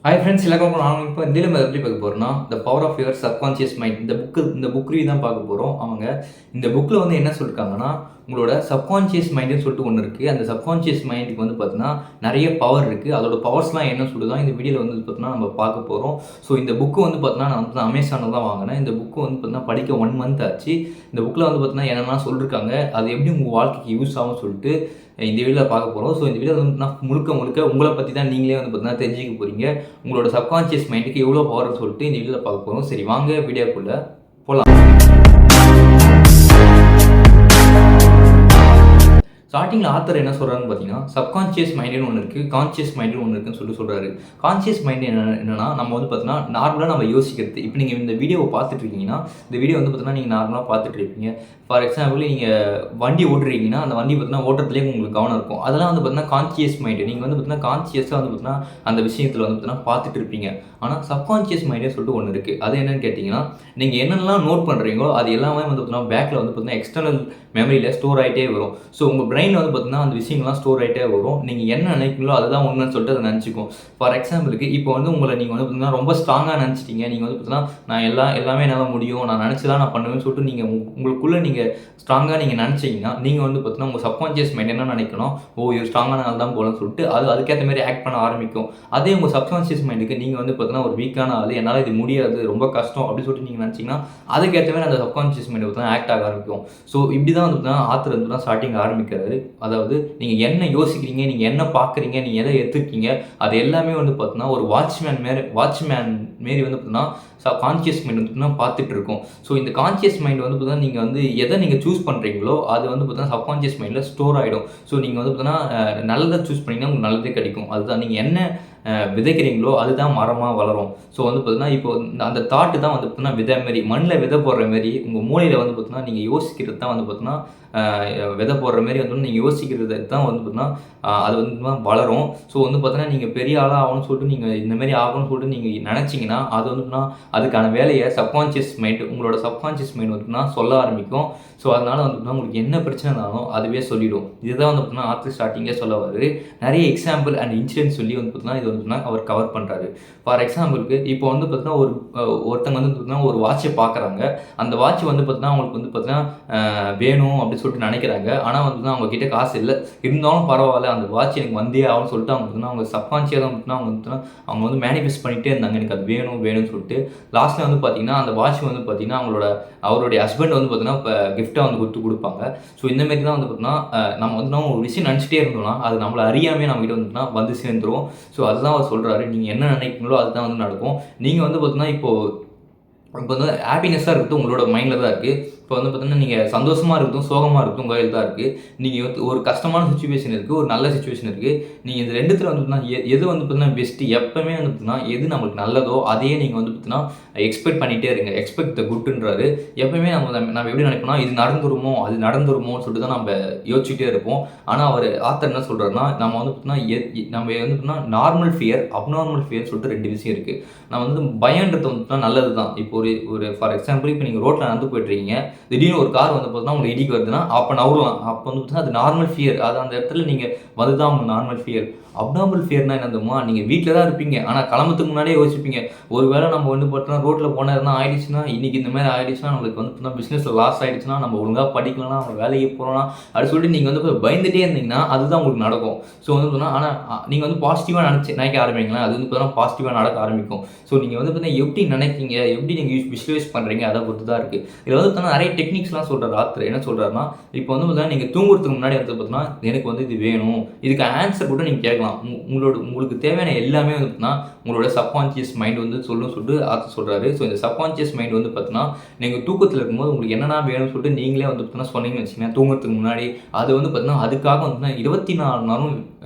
Hi friends, எல்லாருக்கும் நான் இப்போ இந்த நம்ம எப்படி பார்க்க போகிறோம்னா the power of your subconscious mind. இந்த புக் ரீ தான் பார்க்க போகிறோம். அவங்க இந்த புக்கில் வந்து என்ன சொல்லியிருக்காங்கன்னா, உங்களோட சப்கான்ஷியஸ் மைண்டுன்னு சொல்லிட்டு ஒன்று இருக்குது. அந்த சப்கான்ஷியஸ் மைண்டுக்கு வந்து பார்த்தீங்கன்னா நிறைய பவர் இருக்குது. அதோட பவர்ஸ்லாம் என்ன சொல்லுதான் இந்த வீடியோவில் வந்து பார்த்தீங்கன்னா நம்ம பார்க்க போகிறோம். ஸோ இந்த புக்கு வந்து பார்த்தீங்கன்னா நான் வந்து அமேசானில் தான் வாங்கினேன். இந்த புக்கு வந்து பார்த்தீங்கன்னா படிக்க 1 மந்த் ஆச்சு. இந்த புக்கில் வந்து பார்த்தீங்கன்னா என்னெல்லாம் சொல்லியிருக்காங்க, அது எப்படி உங்கள் வாழ்க்கைக்கு யூஸ் ஆகும்னு சொல்லிட்டு இந்த வீடியோவில் பார்க்க போகிறோம். ஸோ இந்த வீடியோ வந்து முழுக்க உங்களை பற்றி தான் நீங்களே வந்து பார்த்தீங்கன்னா தெரிஞ்சுக்க போகிறீங்க. உங்களோட சப்கான்ஷியஸ் மைண்டுக்கு எவ்வளோ பவர்னு சொல்லிட்டு இந்த வீடியோவில் பார்க்க போகிறோம். சரி, வாங்க வீடியோக்குள்ளே போகலாம். ஸ்டார்டிங்கில் ஆத்தர் என்ன சொல்கிறாருன்னு பார்த்தீங்கன்னா, சப்கான்ஷியஸ் மைண்டுன்னு ஒன்று இருக்குது, கான்ஷியஸ் மைண்டுன்னு ஒன்று இருக்குன்னு சொல்கிறாரு. கான்ஷியஸ் மைண்டு என்னன்னா நம்ம வந்து பார்த்தீங்கன்னா நார்மலாக நம்ம யோசிக்கிறது. இப்போ நீங்கள் இந்த வீடியோவை பார்த்துட்டு இருக்கீங்கன்னா, இந்த வீடியோ வந்து பார்த்தீங்கன்னா நீங்கள் நார்மலாக பார்த்துட்டு இருப்பீங்க. ஃபார் எக்ஸாம்பிள், நீங்கள் வண்டி ஓட்டுறீங்கன்னா அந்த வண்டி பார்த்தீங்கன்னா ஓட்டுறதுலேயே உங்களுக்கு கவனம் இருக்கும். அதெல்லாம் வந்து பார்த்தீங்கன்னா கான்ஷியஸ் மைண்டு. நீங்கள் வந்து பார்த்தீங்கன்னா கான்ஷியஸாக வந்து பார்த்தீங்கன்னா அந்த விஷயத்தில் வந்து பார்த்தீங்கன்னா பார்த்துட்டு இருப்பீங்க. ஆனால் சப்கான்ஷியஸ் மைண்டே சொல்லிட்டு ஒன்று இருக்குது. அது என்னன்னு கேட்டிங்கன்னா, நீங்கள் என்னென்னலாம் நோட் பண்ணுறீங்களோ அது எல்லாமே வந்து பார்த்தீங்கன்னா பேக்கில் வந்து பார்த்தீங்கன்னா எக்ஸ்டர்னல் மெமரியில் ஸ்டோர் ஆகிட்டே வரும். ஸோ உங்கள் பிரெயின் வந்து பார்த்தீங்கன்னா அந்த விஷயங்கள்லாம் ஸ்டோர் ஆகிட்டே வரும். நீங்கள் என்ன நினைக்கிறீங்களோ அதுதான் உண்மைன்னு சொல்லிட்டு அதை நினச்சிக்கும். ஃபார் எக்ஸாம்பிளுக்கு இப்போ வந்து உங்களை நீங்கள் வந்து பார்த்தீங்கன்னா ரொம்ப ஸ்ட்ராங்காக நினச்சிட்டீங்க. நீங்கள் வந்து பார்த்தீங்கன்னா நான் எல்லாமே என்னால் முடியும், நான் நினச்சதான் நான் பண்ணுவேன்னு சொல்லிட்டு நீங்கள் உங்களுக்குள்ளே நீங்கள் ஸ்ட்ராங்காக நீங்கள் நினச்சிங்கன்னா, நீங்கள் வந்து பார்த்தீங்கன்னா உங்கள் சப்கான்ஷியஸ் மைண்ட் என்ன நினைக்கணும், இது ஸ்ட்ராங்கான ஆள் தான் போலன்னு சொல்லிட்டு அதுக்கேற்ற மாதிரி ஆக்ட் பண்ண ஆரம்பிக்கும். அதே உங்கள் சப்கான்ஷியஸ் மைண்டுக்கு நீங்கள் வந்து பார்த்தீங்கன்னா ஒரு வீக்கான ஆள், என்னால் இது முடியாது, ரொம்ப கஷ்டம் அப்படின்னு சொல்லிட்டு நீங்கள் நினச்சிங்கன்னா அதுக்கேற்ற மாதிரி அந்த சப்கான்ஷியஸ் மைண்ட் பார்த்தீங்கன்னா ஆக்ட் ஆக ஆரம்பிக்கும். ஸோ இப்படி தான் வந்து பார்த்தீங்கன்னா ஆத்தர் வந்து தான் ஸ்டார்டிங் ஆரம்பிக்கிறாரு. அதாவது நீங்கள் என்ன யோசிக்கிறீங்க, நீங்கள் என்ன பார்க்குறீங்க, நீங்கள் எதை எடுத்துருக்கீங்க, அது எல்லாமே வந்து பார்த்தீங்கன்னா ஒரு வாட்ச்மேன் மாரி வந்து பார்த்தீங்கன்னா கான்ஷியஸ் மைண்ட் வந்து பார்த்துட்டு இருக்கோம். ஸோ இந்த கான்ஷியஸ் மைண்ட் வந்து பார்த்தீங்கன்னா நீங்கள் வந்து எதை நீங்கள் சூஸ் பண்ணுறீங்களோ அது வந்து பார்த்தீங்கன்னா சப்கான்ஷியஸ் மைண்டில் ஸ்டோர் ஆகிடும். ஸோ நீங்கள் வந்து பார்த்தீங்கன்னா நல்லதை சூஸ் பண்ணிங்கன்னா உங்களுக்கு நல்லதே கிடைக்கும். அதுதான் நீங்கள் என்ன விதைக்கிறீங்களோ அதுதான் மரமாக வளரும். ஸோ வந்து பார்த்தீங்கன்னா இப்போ அந்த தாட்டு தான் வந்து பார்த்தீங்கன்னா விதை மாரி, மண்ணில் விதை போடுற மாரி உங்கள் மூளையில் வந்து பார்த்தீங்கன்னா நீங்கள் யோசிக்கிறது தான் வந்து பார்த்தீங்கன்னா விதை போடுற மாரி வந்து நீங்கள் யோசிக்கிறது தான் வந்து பார்த்தீங்கன்னா அது வந்து வளரும். ஸோ வந்து பார்த்தீங்கன்னா நீங்கள் பெரிய ஆளாக ஆகணும்னு சொல்லிட்டு நீங்கள் இந்தமாரி ஆகணும்னு சொல்லிட்டு நீங்கள் நினச்சிங்கன்னா அது வந்து அதுக்கான வேலையை சப்கான்ஷியஸ் மைண்ட், உங்களோட சப்கான்ஷியஸ் மைண்ட் வந்து சொல்ல ஆரம்பிக்கும். ஸோ அதனால் வந்து உங்களுக்கு என்ன பிரச்சனைனாலும் அதுவே சொல்லிடும். இதுதான் வந்து பார்த்தீங்கன்னா ஆர்த்தி ஸ்டார்டிங்கே சொல்ல வருது. நிறைய எக்ஸாம்பிள் அண்ட் இன்சிடென்ட் சொல்லி வந்து பார்த்தீங்கன்னா இது வந்து அவர் கவர் பண்ணுறாரு. ஃபார் எக்ஸாம்பிளுக்கு இப்போ வந்து பார்த்தீங்கன்னா ஒருத்தங்க வந்து பார்த்தீங்கன்னா ஒரு வாட்சை பார்க்குறாங்க. அந்த வாட்ச் வந்து பார்த்தீங்கன்னா அவங்களுக்கு வந்து பார்த்தீங்கன்னா வேணும் அப்படின்னு சொல்லிட்டு நினைக்கிறாங்க. ஆனால் வந்து அவங்க கிட்டே காசு இல்லை, இருந்தாலும் பரவாயில்ல அந்த வாட்ச் எனக்கு வந்தே ஆகும்னு சொல்லிட்டு அவங்க பார்த்தீங்கன்னா அவங்க சப்கான்ஷியாக தான் பார்த்தீங்கன்னா அவங்க வந்து மேனிஃபெஸ்ட் பண்ணிகிட்டே இருந்தாங்க, எனக்கு அது வேணும்னு சொல்லிட்டு. லாஸ்ட்டில் வந்து பார்த்தீங்கன்னா அந்த வாட்ச் வந்து பார்த்தீங்கன்னா அவருடைய ஹஸ்பண்ட் வந்து பார்த்தீங்கன்னா இப்போ கிஃப்ட்டாக வந்து கொடுப்பாங்க. ஸோ இந்தமாரி தான் வந்து பார்த்தீங்கன்னா நம்ம வந்து ஒரு விஷயம் நினச்சிட்டே இருந்தோம்னா அது நம்மளை அறியாமே நம்மகிட்ட வந்து சேர்ந்துடும். ஸோ அதுதான் அவர் சொல்கிறாரு, நீங்கள் என்ன நினைக்கிறீங்களோ அதுதான் வந்து நடக்கும். நீங்கள் வந்து பார்த்தீங்கன்னா இப்போ வந்து ஹாப்பினஸ்ஸாக இருக்கிறது உங்களோட மைண்டில் தான் இருக்குது. இப்போ வந்து பார்த்தீங்கன்னா நீங்கள் சந்தோஷமாக இருக்கட்டும், சோகமாக இருக்கட்டும் உங்கள் கையில் தான் இருக்குது. நீங்கள் வந்து ஒரு கஷ்டமான சுச்சுவேஷன் இருக்குது, ஒரு நல்ல சுச்சுவேஷன் இருக்குது. நீங்கள் இந்த ரெண்டுத்தில் வந்து பார்த்தீங்கன்னா எது வந்து பார்த்தீங்கன்னா பெஸ்ட்டு, எப்போவுமே வந்து பார்த்தீங்கன்னா எது நம்மளுக்கு நல்லதோ அதையே நீங்கள் வந்து பார்த்தீங்கன்னா எக்ஸ்பெக்ட் பண்ணிகிட்டே இருங்க. எக்ஸ்பெக்ட் த குட்ன்றாரு. எப்போவுமே நம்ம எப்படி நினைப்போம்னா இது நடந்துருமோன்னு சொல்லிட்டு தான் நம்ம யோசிச்சுட்டே இருப்போம். ஆனால் அவர் ஆத்தர் என்ன சொல்கிறாருன்னா, நம்ம வந்து பார்த்தீங்கன்னா நம்ம வந்து பார்த்தீங்கன்னா நார்மல் ஃபியர், அப்நார்மல் ஃபியர் சொல்லிட்டு 2 விஷயம் இருக்குது. நம்ம வந்து பயன்றது வந்து நல்லது தான். இப்போ ஒரு ஃபார் எக்ஸாம்பிள், இப்போ நீங்கள் ரோட்டில் நடந்து போய்ட்டுருக்கீங்க, திடீர்னு ஒரு கார் வந்து பார்த்தீங்கன்னா உங்களுக்கு இடிக்கு வருதுன்னா அப்போ நவரலாம். அப்போ வந்து பார்த்தீங்கன்னா அது நார்மல் ஃபியர். அது அந்த இடத்துல நீங்கள் வந்துதான் உங்கள் நார்மல் ஃபியர். அப்நார்மல் ஃபியர்னா என்னதுமா, நீங்கள் வீட்டில் தான் இருப்பீங்க, ஆனால் கிளம்புறதுக்கு முன்னாடியே யோசிப்பீங்க, ஒரு வேளை நம்ம வந்து பார்த்தோன்னா ரோட்டில் போன எதுனா ஆயிடுச்சுன்னா, இன்றைக்கி இந்த மாதிரி ஆயிடுச்சுன்னா, நம்மளுக்கு வந்து பார்த்தீங்கன்னா பிஸ்னஸில் லாஸ் ஆகிடுச்சுன்னா, நம்ம ஒழுங்காக படிக்கலன்னா, நம்ம வேலைக்கு போகிறோம்னா அப்படி சொல்லிட்டு நீங்கள் வந்து பயந்துகிட்டே இருந்தீங்கன்னா அதுதான் உங்களுக்கு நடக்கும். ஸோ வந்து பார்த்தீங்கன்னா ஆனால் நீங்கள் வந்து பாசிட்டிவாக நினைக்க ஆரம்பிங்களேன், அது வந்து பார்த்தீங்கன்னா பாசிட்டிவாக நடக்க ஆரம்பிக்கும். ஸோ நீங்கள் வந்து பார்த்தீங்கன்னா எப்படி நினைக்கிறீங்க, எப்படி நீங்கள் விஷுவலைஸ் பண்ணுறீங்க அதை பொறுத்து தான் இருக்குது. இதில் வந்து பார்த்தீங்கன்னா நிறைய டெக்னிக்ஸ்லாம் சொல்கிறார் ஆத்தர். என்ன சொல்கிறாருன்னா, இப்போ வந்து பார்த்தீங்கன்னா நீங்கள் தூங்குறதுக்கு முன்னாடி வந்து பார்த்தீங்கன்னா எனக்கு வந்து இது வேணும், இதுக்கு ஆன்சர் கூட நீங்கள் கேட்கலாம். உங்களுக்கு தேவையான எல்லாமே வந்து பார்த்தீங்கன்னா உங்களோட சப்கான்ஷியஸ் மைண்ட் வந்து சொல்லிட்டு ஆத்தர் சொல்கிறாரு. ஸோ இந்த சப்கான்ஷியஸ் மைண்ட் வந்து பார்த்தீங்கன்னா நீங்கள் தூக்கத்தில் இருக்கும்போது உங்களுக்கு என்னென்ன வேணும்னு சொல்லிட்டு நீங்களே வந்து பார்த்தீங்கன்னா சொன்னீங்கன்னு வச்சுக்கோங்க, தூங்குறதுக்கு முன்னாடி அது வந்து பார்த்தீங்கன்னா அதுக்காக வந்து 24 நாளும்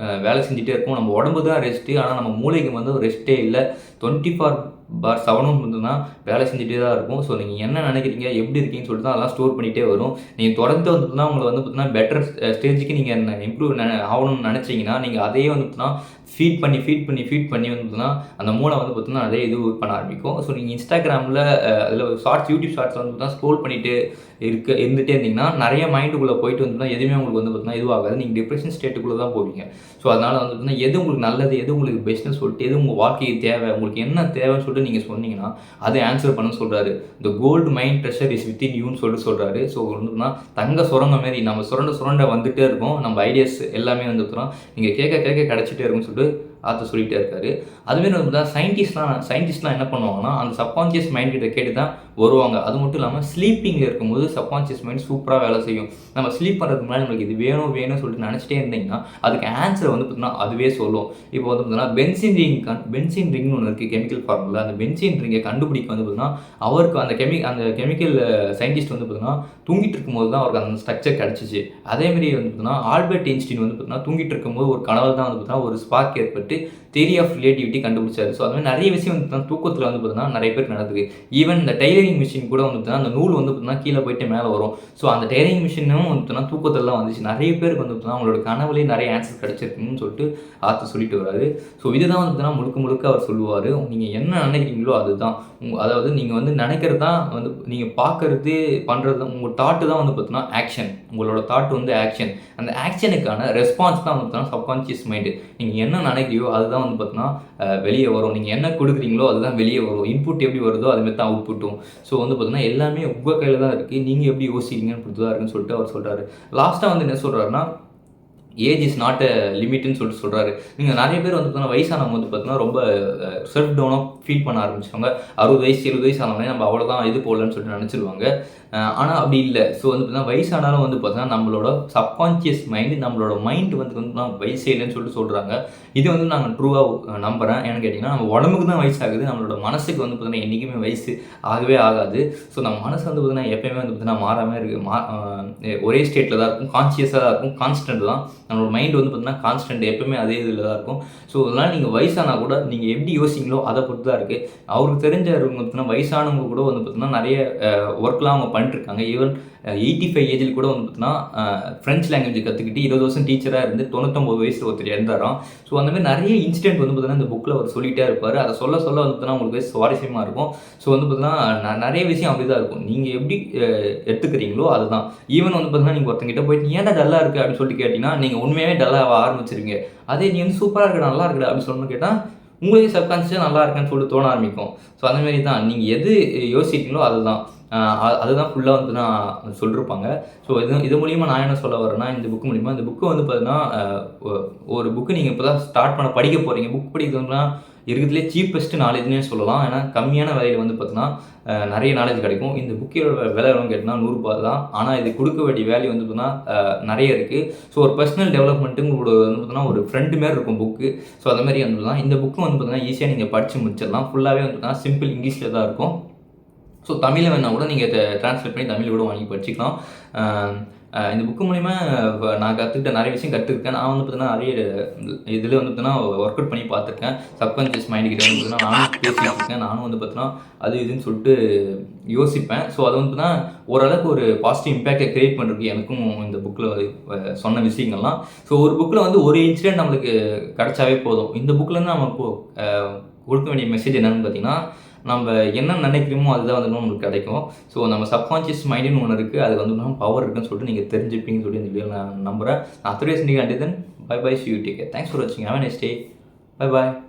வேலை செஞ்சுட்டே இருக்கும். நம்ம உடம்பு தான் ரெஸ்ட்டு, ஆனால் நம்ம மூளைக்கு வந்து ரெஸ்ட்டே இல்லை. 24/7 வந்து வேலை செஞ்சுட்டே தான் இருக்கும். ஸோ நீங்கள் என்ன நினைக்கிறீங்க, எப்படி இருக்கீங்கன்னு சொல்லிட்டு தான் அதெல்லாம் ஸ்டோர் பண்ணிகிட்டே வரும். நீங்கள் தொடர்ந்து வந்து பார்த்தீங்கன்னா உங்களை வந்து பார்த்தீங்கன்னா பெட்டர் ஸ்டேஜுக்கு நீங்கள் இம்ப்ரூவ் ஆகணும்னு நினச்சிங்கன்னா நீங்கள் அதையே வந்து பார்த்தீங்கன்னா ஃபீட் பண்ணி வந்து பார்த்தீங்கன்னா அந்த மூளை வந்து பார்த்தீங்கன்னா அதே இது பண்ண ஆரம்பிக்கும். ஸோ நீங்கள் இன்ஸ்டாகிராமில் அதில் யூடியூப் ஷார்ட்ஸில் வந்து பார்த்தீங்கன்னா ஸ்க்ரோல் பண்ணிவிட்டு இருந்துகிட்டே இருந்தீங்கன்னா நிறைய மைண்டுக்குள்ளே போயிட்டு வந்து எதுவுமே உங்களுக்கு வந்து பார்த்தீங்கன்னா இதுவாகாது, நீங்கள் டிப்ரெஷன் ஸ்டேட்டுக்குள்ளே தான் போவீங்க. ஸோ அதனால் வந்து பார்த்தீங்கன்னா எது உங்களுக்கு நல்லது, எது உங்களுக்கு பெஸ்ட்டுன்னு சொல்லிட்டு, எது உங்கள் வாழ்க்கைக்கு தேவை, உங்களுக்கு என்ன தேவைன்னு சொல்லிட்டு நீங்கள் சொன்னீங்கன்னா அதை ஆன்சர் பண்ண சொல்கிறாரு. இந்த gold mind treasure is within யூன்னு சொல்கிறாரு. ஸோ வந்து தங்க சுரங்க மாரி நம்ம சுரண்ட வந்துகிட்டே இருக்கும், நம்ம ஐடியாஸ் எல்லாமே வந்து நீங்கள் கேட்க கேட்க கிடச்சிட்டே இருக்கும்னு சொல்லிட்டு ஆத்தர் சொல்லிகிட்டே இருக்காரு. அதுமாரி வந்து சயின்டிஸ்ட்லாம் என்ன பண்ணுவாங்கன்னா அந்த சப்கான்ஷியஸ் மைண்ட் கிட்ட கேட்டு தான் வருவாங்க. அது மட்டும் இல்லாமல் ஸ்லீப்பிங்கில் இருக்கும்போது சப்கான்ஷியஸ் மைண்ட் சூப்பராக வேலை செய்யும். நம்ம ஸ்லீப் பண்ணுறதுக்கு முன்னாடி நம்மளுக்கு இது வேணும்னு சொல்லிட்டு நினச்சிட்டே இருந்தீங்கன்னா அதுக்கு ஆன்சர் வந்து பார்த்தீங்கன்னா அதுவே சொல்லும். இப்போ வந்து பார்த்தீங்கன்னா பென்சின் ரிங்னு ஒன்று இருக்குது கெமிக்கல் ஃபார்முலா. அந்த பென்சின் ரிங்கை கண்டுபிடிக்க வந்து பார்த்தீங்கன்னா அவருக்கு அந்த கெமிக்கல் சயின்டிஸ்ட் வந்து பார்த்தீங்கன்னா தூங்கிட்டு இருக்கும்போது தான் அவருக்கு அந்த ஸ்ட்ரக்சர் கிடச்சிச்சு. அதேமாரி வந்து பார்த்தீங்கன்னா ஆல்பர்ட் ஐன்ஸ்டீன் வந்து பார்த்தீங்கன்னா தூங்கிட்டு இருக்கும்போது ஒரு கனவு தான் வந்து பார்த்தீங்கன்னா ஒரு ஸ்பார்க் ஏற்பட்டு தியரி ஆஃப் ரிலேட்டிவிட்டி கண்டுபிடிச்சாரு. ஸோ அது மாதிரி நிறைய விஷயம் வந்து தூக்கத்தில் வந்து பார்த்தீங்கன்னா நிறைய பேருக்கு நடக்குது. ஈவன் இந்த டெய்லரிங் மிஷின் கூட வந்து பார்த்தீங்கன்னா அந்த நூல் வந்து பார்த்தீங்கன்னா கீழே போயிட்டு மேலே வரும். ஸோ அந்த டெய்லரிங் மிஷினும் வந்து பார்த்தீங்கன்னா தூக்கத்தில் தான் வந்துச்சு. நிறைய பேருக்கு வந்து பார்த்தீங்கன்னா அவங்களோட கனவுலேயே நிறைய ஆன்சர் கிடச்சிருக்குன்னு சொல்லிட்டு ஆத்தர் சொல்லிட்டு வராரு. ஸோ இதுதான் வந்து பார்த்தீங்கன்னா முழுக்க அவர் சொல்லுவார். நீங்கள் என்ன நினைக்கிறீங்களோ அதுதான், அதாவது நீங்கள் வந்து நினைக்கிறது தான் வந்து நீங்கள் பார்க்கறது பண்ணுறது, உங்கள் தாட்டு தான் வந்து பார்த்தீங்கன்னா ஆக்ஷன். உங்களோட தாட் வந்து ஆக்ஷன். அந்த ஆக்ஷனுக்கான ரெஸ்பான்ஸ் தான் வந்து பார்த்தீங்கன்னா சப்கான்ஷியஸ் மைண்டு. நீங்கள் என்ன நினைக்கிறியோ அதுதான் வந்து பார்த்தீங்கன்னா வெளியே வரும். நீங்கள் என்ன கொடுக்குறீங்களோ அதுதான் வெளியே வரும். இன்புட் எப்படி வருதோ அதுமாரி தான் அவுட்புட்டும். ஸோ வந்து பார்த்தீங்கன்னா எல்லாமே உங்கள் கையில் தான் இருக்குது, நீங்கள் எப்படி யோசிக்கிறீங்கன்னு பொறுத்து தான் இருக்குன்னு சொல்லிட்டு அவர் சொல்கிறாரு. லாஸ்ட்டாக வந்து என்ன சொல்கிறாருன்னா ஏஜ் இஸ் நாட் அ லிமிட்னு சொல்லிட்டு சொல்கிறாரு. நீங்கள் நிறைய பேர் வந்து பார்த்தீங்கன்னா வயசானவங்க வந்து பார்த்தீங்கன்னா ரொம்ப செல்ஃப் டவுனாக ஃபீல் பண்ண ஆரம்பிச்சவங்க. 60 வயசு 70 வயசு ஆனவங்க நம்ம அவ்வளோதான் இது போடலன்னு சொல்லிட்டு நினச்சிருவாங்க. ஆனால் அப்படி இல்லை. ஸோ வந்து பார்த்தீங்கன்னா வயசானாலும் வந்து பார்த்தீங்கன்னா நம்மளோட சப்கான்ஷியஸ் மைண்டு, நம்மளோட மைண்டு வந்து வயசே இல்லைன்னு சொல்லிட்டு சொல்கிறாங்க. இது வந்து நாங்கள் ட்ரூவாக நம்புகிறேன். ஏன்னு கேட்டிங்கன்னா நம்ம உடம்புக்கு தான் வயசாகுது, நம்மளோட மனசுக்கு வந்து பார்த்தீங்கன்னா என்றைக்குமே வயசு ஆகவே ஆகாது. ஸோ நம்ம மனசு வந்து பார்த்தீங்கன்னா எப்போயுமே வந்து பார்த்தீங்கன்னா மாறாமல் இருக்குது, ஒரே ஸ்டேட்டில் தான் இருக்கும், கான்ஷியஸாக தான் இருக்கும், கான்ஸ்டன்ட் தான். நம்மளோட மைண்டு வந்து பார்த்தீங்கன்னா கான்ஸ்டன்ட் எப்போவுமே அதே இதில் தான் இருக்கும். ஸோ அதனால் நீங்கள் வயசானா கூட நீங்கள் எப்படி யோசிங்களோ அதை பொறுத்து தான் இருக்குது. அவருக்கு தெரிஞ்சவங்க பார்த்தீங்கன்னா வயசானவங்க கூட வந்து பார்த்தீங்கன்னா நிறைய ஒர்க்லாம் அவங்க பண்ணிட்டுருக்காங்க. ஈவன் 85 ஏஜில் கூட வந்து பார்த்தீங்கன்னா ஃப்ரெஞ்ச் லாங்குவேஜ் கற்றுக்கிட்டு 20 வருஷம் டீச்சராக இருந்து 99 வயசில் ஒருத்தர் இறந்தாராம். ஸோ அந்த மாதிரி நிறைய இன்சிடென்ட் வந்து பார்த்தீங்கன்னா இந்த புக்கில் அவர் சொல்லிகிட்டே இருப்பார். அதை சொல்ல வந்து பார்த்தீங்கன்னா உங்களுக்கு சுவாரஸ்யமாக இருக்கும். ஸோ வந்து பார்த்தீங்கன்னா நிறைய விஷயம் அப்படி தான் இருக்கும். நீங்கள் எப்படி எடுத்துக்கிறீங்களோ அதுதான். ஈவன் வந்து பார்த்தீங்கன்னா நீங்கள் ஒருத்தங்கிட்ட போயிட்டு ஏன்டா டல்லாக இருக்குது அப்படின்னு சொல்லிட்டு கேட்டிங்கன்னா நீங்கள் உண்மையாகவே டல்லாக ஆரம்பிச்சிருவீங்க. அதே நீ வந்து சூப்பராக இருக்கா, நல்லா இருக்குடா அப்படின்னு சொல்லணும்னு கேட்டால் உங்களுக்கு சப்கான்ஷியஸாக நல்லா இருக்குன்னு சொல்லிட்டு தோண ஆரம்பிக்கும். ஸோ அந்தமாரி தான் நீங்கள் எது யோசிக்கிறீங்களோ அதுதான். அதுதான் ஃபுல்லாக வந்து நான் சொல்லியிருப்பாங்க. ஸோ இது மூலிமா நான் என்ன சொல்ல வரேன்னா, இந்த புக்கு மூலிமா இந்த புக்கு வந்து பார்த்தீங்கன்னா ஒரு புக்கு நீங்கள் இப்போ தான் ஸ்டார்ட் பண்ண படிக்க போகிறீங்க. புக் படிக்கிறதுனா இருக்கிறதுலே சீப்பஸ்ட்டு நாலேஜ்னே சொல்லலாம். ஏன்னா கம்மியான விலையில் வந்து பார்த்தீங்கன்னா நிறைய நாலேஜ் கிடைக்கும். இந்த புக்கோட விலை எவ்வளோன்னு கேட்டிங்கன்னா ₹100 தான். ஆனால் இது கொடுக்க வேண்டிய வேல்யூ வந்து பார்த்தீங்கன்னா நிறைய இருக்குது. ஸோ ஒரு பர்சனல் டெவலப்மெண்ட்டு உங்களோட வந்து பார்த்தீங்கன்னா ஒரு ஃப்ரெண்டு மாரி இருக்கும் புக்கு. ஸோ அந்த மாதிரி வந்து தான் இந்த புக்கு வந்து பார்த்தீங்கன்னா ஈஸியாக நீங்கள் படித்து முடிச்சிடலாம். ஃபுல்லாகவே வந்து பார்த்தீங்கன்னா சிம்பிள் இங்கிலீஷில் தான் இருக்கும். ஸோ தமிழில் வேணால் கூட நீங்கள் ட்ரான்ஸ்லேட் பண்ணி தமிழ் கூட வாங்கி படிச்சிக்கலாம். இந்த புக்கு மூலிமா நான் கற்றுக்கிட்ட நிறைய விஷயம் கற்றுருக்கேன். நான் வந்து பார்த்தீங்கன்னா நிறைய இதில் வந்து பார்த்தீங்கன்னா ஒர்க் அவுட் பண்ணி பார்த்துருக்கேன். சப்கான்ஷியஸ் மைண்டு கிட்ட வந்து பார்த்தீங்கன்னா நானும் பேசிகிட்டு இருக்கேன். நானும் வந்து பார்த்தீங்கன்னா அது இதுன்னு சொல்லிட்டு யோசிப்பேன். ஸோ அது வந்து பார்த்தீங்கன்னா ஓரளவுக்கு ஒரு பாசிட்டிவ் இம்பேக்டை க்ரியேட் பண்ணுறதுக்கு எனக்கும் இந்த புக்கில் சொன்ன விஷயங்கள்லாம். ஸோ ஒரு புக்கில் வந்து ஒரு இன்சிடென்ட் நம்மளுக்கு கிடச்சாவே போதும். இந்த புக்கிலேருந்து நம்ம கொடுக்க வேண்டிய மெசேஜ் என்னென்னு பார்த்தீங்கன்னா, நம்ம என்ன நினைக்கிறோமோ அதுதான் வந்து நம்மளுக்கு கிடைக்கும். ஸோ நம்ம சப்கான்ஷியஸ் மைண்டுன்னு ஒன்று இருக்குது, அது வந்து நம்ம பவர் இருக்குன்னு சொல்லிட்டு நீங்கள் தெரிஞ்சுப்பீங்கன்னு சொல்லி இந்த வீடியோ நான் நம்புகிறேன். நான் அத்தோடைய செஞ்சு then bye bye, see you, take care. Thanks for watching. Have a nice day. Bye bye.